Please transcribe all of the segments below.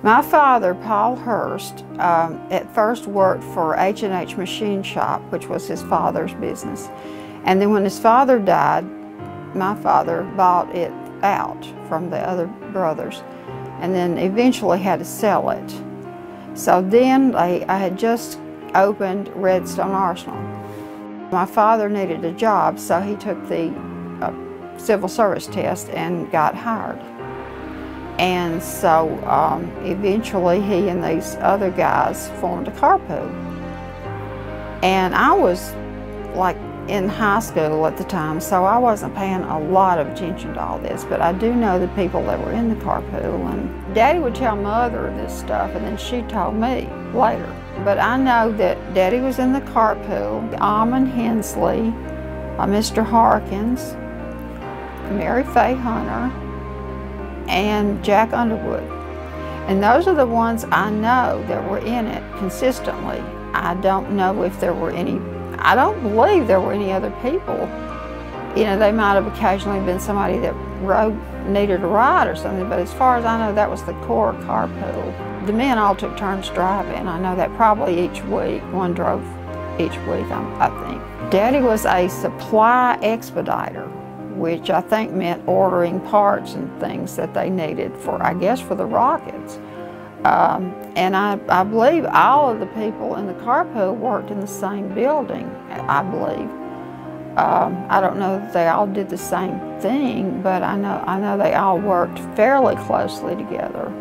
My father, Paula Hurst, at first worked for H&H Machine Shop, which was his father's business. And then when his father died, my father bought it out from the other brothers and then eventually had to sell it. So then I had just opened Redstone Arsenal. My father needed a job, so he took the civil service test and got hired. And so eventually he and these other guys formed a carpool. And I was like in high school at the time, so I wasn't paying a lot of attention to all this, but I do know the people that were in the carpool. And Daddy would tell Mother this stuff, and then she told me later. But I know that Daddy was in the carpool, Almond Hensley, Mr. Harkins, Mary Faye Hunter, and Jack Underwood. And those are the ones I know that were in it consistently. I don't know if there were any, I don't believe there were any other people. You know, they might have occasionally been somebody that needed a ride or something, but as far as I know, that was the core carpool. The men all took turns driving. I know that probably each week, one drove each week, I think. Daddy was a supply expediter, which I think meant ordering parts and things that they needed for, I guess, for the rockets. And I believe all of the people in the carpool worked in the same building, I believe. I don't know that they all did the same thing, but I know they all worked fairly closely together.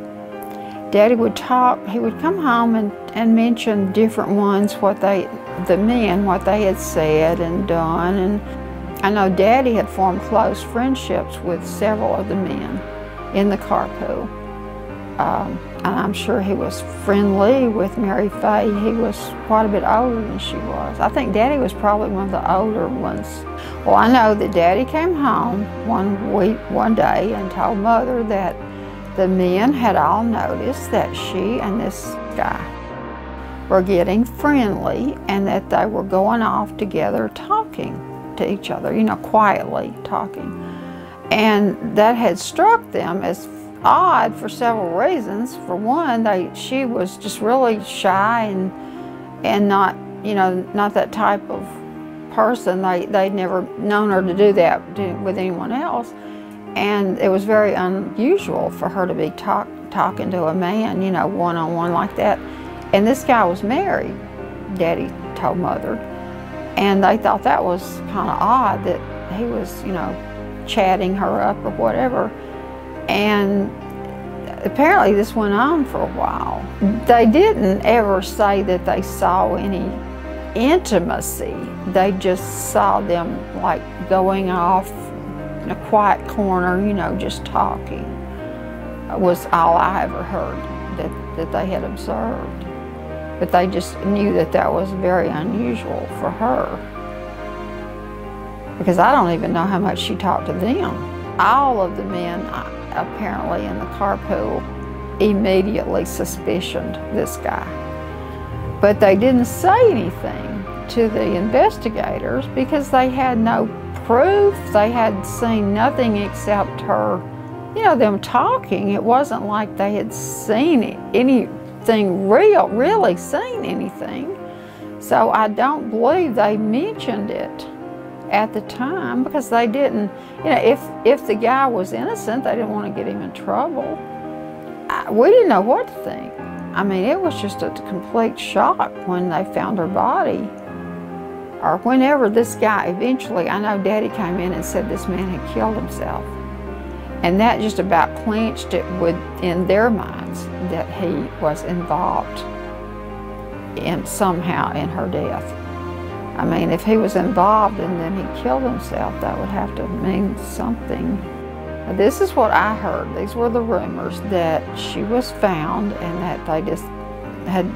Daddy would talk, he would come home and mention different ones, the men, what they had said and done. And I know Daddy had formed close friendships with several of the men in the carpool. And I'm sure he was friendly with Mary Faye. He was quite a bit older than she was. I think Daddy was probably one of the older ones. Well, I know that Daddy came home one day and told Mother that the men had all noticed that she and this guy were getting friendly and that they were going off together talking to each other, you know, quietly talking. And that had struck them as odd for several reasons. For one, she was just really shy and not, you know, not that type of person. They'd never known her to do that with anyone else. And it was very unusual for her to be talking to a man, you know, one-on-one like that. And this guy was married, Daddy told Mother. And they thought that was kind of odd that he was, you know, chatting her up or whatever. And apparently this went on for a while. They didn't ever say that they saw any intimacy. They just saw them like going off in a quiet corner, you know, just talking. Was all I ever heard that they had observed. But they just knew that that was very unusual for her. Because I don't even know how much she talked to them. All of the men apparently in the carpool immediately suspicioned this guy. But they didn't say anything to the investigators because they had no proof. They had seen nothing except her, you know, them talking. It wasn't like they had seen anything really seen anything. So I don't believe they mentioned it at the time because they didn't, you know, if the guy was innocent, they didn't want to get him in trouble. We didn't know what to think. I mean, it was just a complete shock when they found her body. Or whenever this guy eventually, I know Daddy came in and said this man had killed himself. And that just about clinched it in their minds that he was involved somehow in her death. I mean, if he was involved and then he killed himself, that would have to mean something. This is what I heard. These were the rumors that she was found and that they just had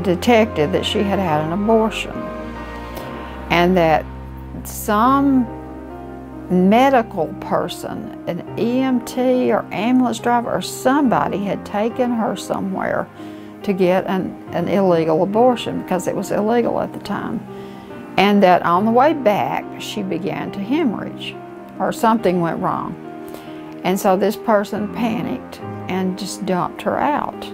detected that she had had an abortion. And that some medical person, an EMT or ambulance driver or somebody had taken her somewhere to get an illegal abortion because it was illegal at the time. And that on the way back, she began to hemorrhage or something went wrong. And so this person panicked and just dumped her out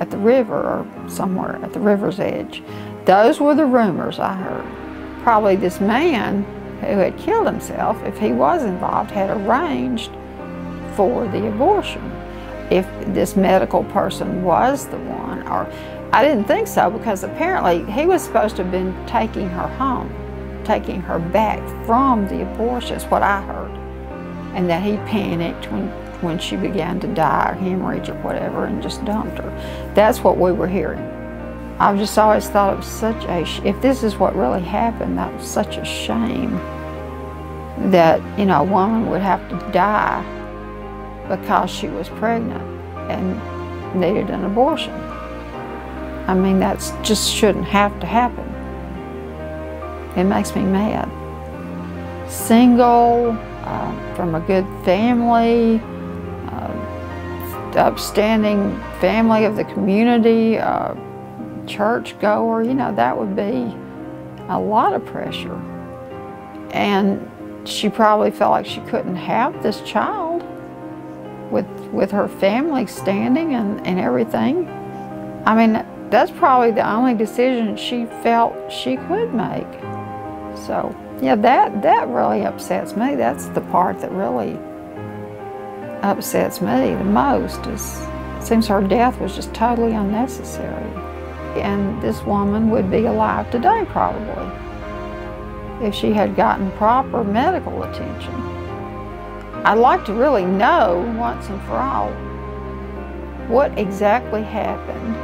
at the river or somewhere at the river's edge. Those were the rumors I heard. Probably this man who had killed himself, if he was involved, had arranged for the abortion. If this medical person was the one, or I didn't think so, because apparently he was supposed to have been taking her home, taking her back from the abortion, is what I heard. And that he panicked when she began to die or hemorrhage or whatever and just dumped her. That's what we were hearing. I've just always thought it was such a, if this is what really happened, that was such a shame that, you know, a woman would have to die because she was pregnant and needed an abortion. I mean, that's just shouldn't have to happen. It makes me mad. Single, from a good family, upstanding family of the community, church goer, you know, that would be a lot of pressure. And she probably felt like she couldn't have this child with her family standing and everything. I mean, that's probably the only decision she felt she could make. So, yeah, that really upsets me. That's the part that really upsets me the most. Is it seems her death was just totally unnecessary. And this woman would be alive today probably if she had gotten proper medical attention. I'd like to really know once and for all what exactly happened